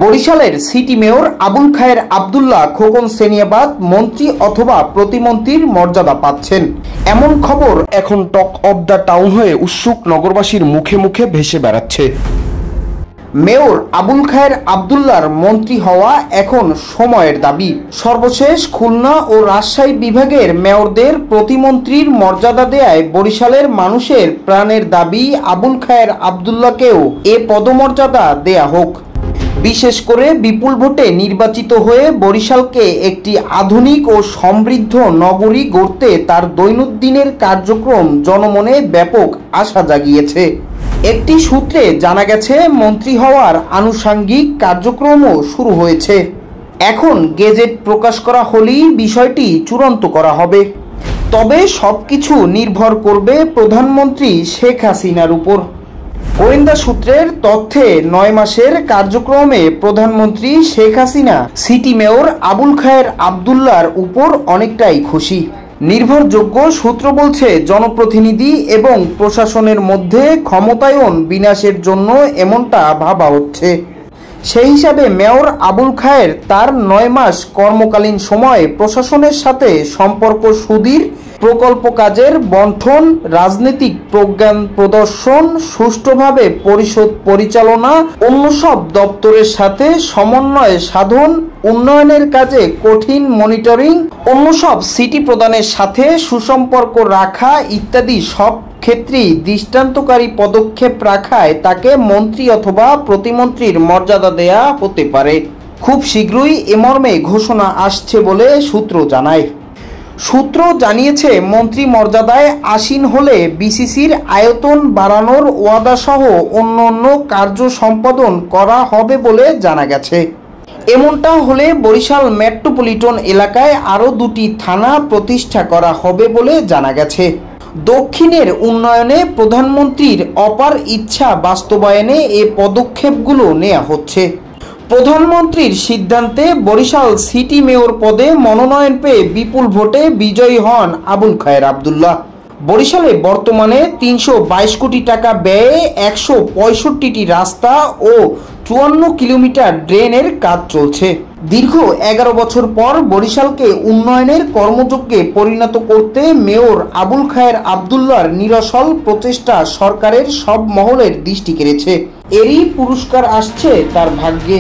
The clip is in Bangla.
বরিশালের সিটি মেয়র আবুল খায়ের আব্দুল্লাহ খোকন সেনিয়াবাদ মন্ত্রী অথবা প্রতিমন্ত্রীর মর্যাদা পাচ্ছেন, এমন খবর এখন টক অব দ্য টাউন হয়ে উৎসুক নগরবাসীর মুখে মুখে ভেসে বেড়াচ্ছে। মেয়র আবুল খায়ের আব্দুল্লাহর মন্ত্রী হওয়া এখন সময়ের দাবি। সর্বশেষ খুলনা ও রাজশাহী বিভাগের মেয়রদের প্রতিমন্ত্রীর মর্যাদা দেয়ায় বরিশালের মানুষের প্রাণের দাবি আবুল খায়ের আব্দুল্লাহকেও এ পদমর্যাদা দেয়া হোক। বিশেষ করে বিপুল ভোটে নির্বাচিত হয়ে বরিশালকে একটি আধুনিক ও সমৃদ্ধ নগরী গড়তে তার দৈনন্দিনের কার্যক্রম জনমনে ব্যাপক আশা জাগিয়েছে। একটি সূত্রে জানা গেছে, মন্ত্রী হওয়ার আনুষঙ্গিক কার্যক্রমও শুরু হয়েছে। এখন গেজেট প্রকাশ করা হলেই বিষয়টি চূড়ান্ত করা হবে। তবে সবকিছু নির্ভর করবে প্রধানমন্ত্রী শেখ হাসিনার উপর। গোয়েন্দা সূত্রের তথ্যে ৯ মাসের কার্যক্রমে প্রধানমন্ত্রী শেখ হাসিনা সিটি মেয়র আবুল খায়ের আব্দুল্লাহর উপর অনেকটাই খুশি। নির্ভরযোগ্য সূত্র বলছে, জনপ্রতিনিধি এবং প্রশাসনের মধ্যে ক্ষমতায়ন বিনাশের জন্য এমনটা ভাবা হচ্ছে। সেই হিসাবে মেয়র আবুল খায়ের তার ৯ মাস কর্মকালীন সময়ে প্রশাসনের সাথে সম্পর্ক সুদৃঢ়, প্রকল্প কাজের বন্টন, রাজনৈতিক প্রজ্ঞান প্রদর্শন, সুষ্ঠুভাবে পরিষদ পরিচালনা, অন্য সব দপ্তরের সাথে সমন্বয় সাধন, উন্নয়নের কাজে কঠিন মনিটরিং, অন্য সব সিটি প্রদানের সাথে সুসম্পর্ক রাখা ইত্যাদি সব ক্ষেত্রেই দৃষ্টান্তকারী পদক্ষেপ রাখায় তাকে মন্ত্রী অথবা প্রতিমন্ত্রীর মর্যাদা দেয়া হতে পারে। খুব শীঘ্রই এ মর্মে ঘোষণা আসছে বলে সূত্র জানায়। সূত্র জানিয়েছে, মন্ত্রী মর্যাদায় আসীন হলে বিসিসির আয়তন বাড়ানোর ওয়াদাসহ অন্য কার্য সম্পাদন করা হবে বলে জানা গেছে। এমনটা হলে বরিশাল মেট্রোপলিটন এলাকায় আরও 2টি থানা প্রতিষ্ঠা করা হবে বলে জানা গেছে। দক্ষিণের উন্নয়নে প্রধানমন্ত্রীর অপার ইচ্ছা বাস্তবায়নে এ পদক্ষেপগুলো নেওয়া হচ্ছে। প্রধানমন্ত্রীর সিদ্ধান্তে বরিশাল সিটি মেয়র পদে মনোনয়ন পেয়ে বিপুল ভোটে বিজয়ী হন আবুল খায়ের আব্দুল্লাহ। বরিশালে বর্তমানে 322 কোটি টাকা ব্যয়ে 165টি রাস্তা ও 54 কিলোমিটার ড্রেনের কাজ চলছে। দীর্ঘ 11 বছর পর বরিশালকে উন্নয়নের কর্মযজ্ঞে পরিণত করতে মেয়র আবুল খায়ের আব্দুল্লাহর নিরসল প্রচেষ্টা সরকারের সব মহলের দৃষ্টি কেড়েছে। এরই পুরস্কার আসছে তার ভাগ্যে।